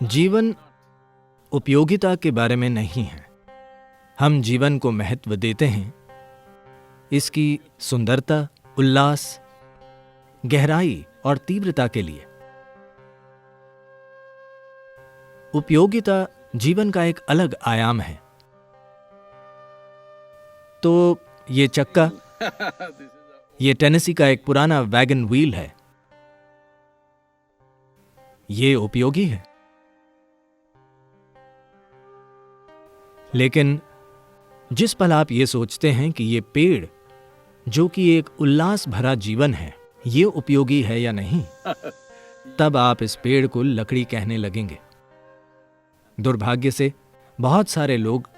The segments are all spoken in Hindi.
जीवन उपयोगिता के बारे में नहीं है। हम जीवन को महत्व देते हैं इसकी सुंदरता, उल्लास, गहराई और तीव्रता के लिए। उपयोगिता जीवन का एक अलग आयाम है। तो ये चक्का, ये टेनेसी का एक पुराना वैगन व्हील है, ये उपयोगी है। लेकिन जिस पल आप ये सोचते हैं कि ये पेड़, जो कि एक उल्लास भरा जीवन है, ये उपयोगी है या नहीं, तब आप इस पेड़ को लकड़ी कहने लगेंगे। दुर्भाग्य से बहुत सारे लोग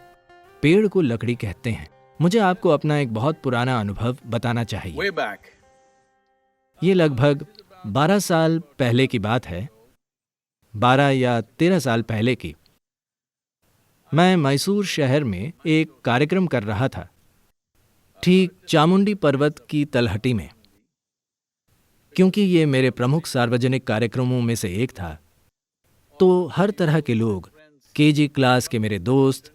पेड़ को लकड़ी कहते हैं। मुझे आपको अपना एक बहुत पुराना अनुभव बताना चाहिए। ये लगभग 12 साल पहले की बात है, 12 या 13 साल पहले की। मैं मैसूर शहर में एक कार्यक्रम कर रहा था, ठीक चामुंडी पर्वत की तलहटी में। क्योंकि ये मेरे प्रमुख सार्वजनिक कार्यक्रमों में से एक था, तो हर तरह के लोग, केजी क्लास के मेरे दोस्त,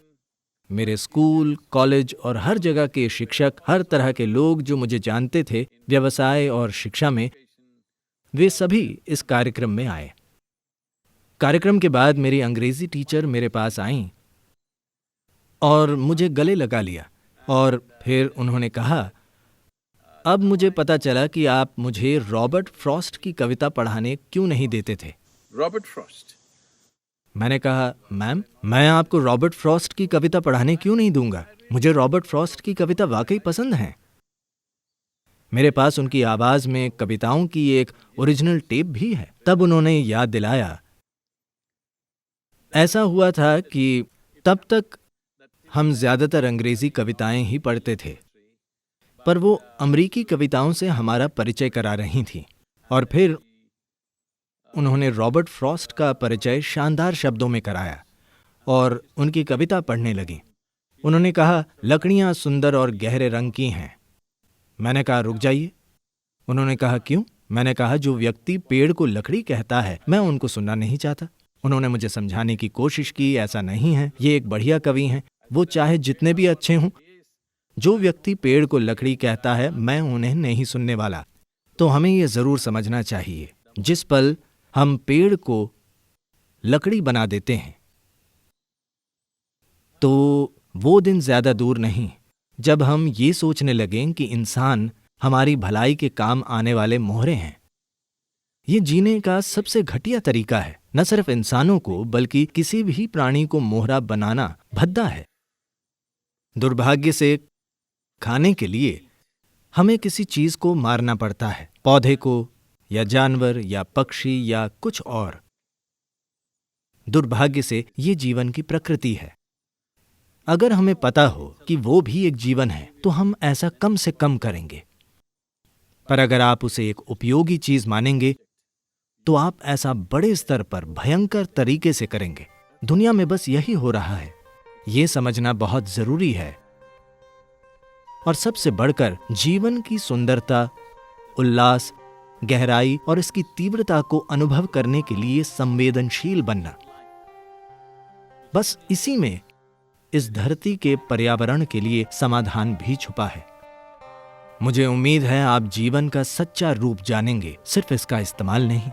मेरे स्कूल, कॉलेज और हर जगह के शिक्षक, हर तरह के लोग जो मुझे जानते थे व्यवसाय और शिक्षा में, वे सभी इस कार्यक्रम में आए। कार्यक्रम के बाद मेरी अंग्रेजी टीचर मेरे पास आईं और मुझे गले लगा लिया और फिर उन्होंने कहा, अब मुझे पता चला कि आप मुझे रॉबर्ट फ्रॉस्ट की कविता पढ़ाने क्यों नहीं देते थे। Robert Frost. मैंने कहा, मैम, मैं आपको रॉबर्ट फ्रॉस्ट की कविता पढ़ाने क्यों नहीं दूंगा। मुझे रॉबर्ट फ्रॉस्ट की कविता वाकई पसंद है। मेरे पास उनकी आवाज में कविताओं की एक ओरिजिनल टेप भी है। तब उन्होंने याद दिलाया। ऐसा हुआ था कि तब तक हम ज्यादातर अंग्रेजी कविताएं ही पढ़ते थे, पर वो अमरीकी कविताओं से हमारा परिचय करा रही थी। और फिर उन्होंने रॉबर्ट फ्रॉस्ट का परिचय शानदार शब्दों में कराया और उनकी कविता पढ़ने लगी। उन्होंने कहा, लकड़ियां सुंदर और गहरे रंग की हैं। मैंने कहा, रुक जाइए। उन्होंने कहा, क्यों? मैंने कहा, जो व्यक्ति पेड़ को लकड़ी कहता है, मैं उनको सुनना नहीं चाहता। उन्होंने मुझे समझाने की कोशिश की, ऐसा नहीं है, ये एक बढ़िया कवि हैं, वो चाहे जितने भी अच्छे हों। जो व्यक्ति पेड़ को लकड़ी कहता है, मैं उन्हें नहीं सुनने वाला। तो हमें यह जरूर समझना चाहिए, जिस पल हम पेड़ को लकड़ी बना देते हैं, तो वो दिन ज्यादा दूर नहीं जब हम ये सोचने लगें कि इंसान हमारी भलाई के काम आने वाले मोहरे हैं। ये जीने का सबसे घटिया तरीका है। न सिर्फ इंसानों को, बल्कि किसी भी प्राणी को मोहरा बनाना भद्दा है। दुर्भाग्य से खाने के लिए हमें किसी चीज को मारना पड़ता है, पौधे को या जानवर या पक्षी या कुछ और। दुर्भाग्य से ये जीवन की प्रकृति है। अगर हमें पता हो कि वो भी एक जीवन है, तो हम ऐसा कम से कम करेंगे। पर अगर आप उसे एक उपयोगी चीज मानेंगे, तो आप ऐसा बड़े स्तर पर भयंकर तरीके से करेंगे। दुनिया में बस यही हो रहा है। ये समझना बहुत जरूरी है। और सबसे बढ़कर जीवन की सुंदरता, उल्लास, गहराई और इसकी तीव्रता को अनुभव करने के लिए संवेदनशील बनना। बस इसी में इस धरती के पर्यावरण के लिए समाधान भी छुपा है। मुझे उम्मीद है आप जीवन का सच्चा रूप जानेंगे, सिर्फ इसका इस्तेमाल नहीं।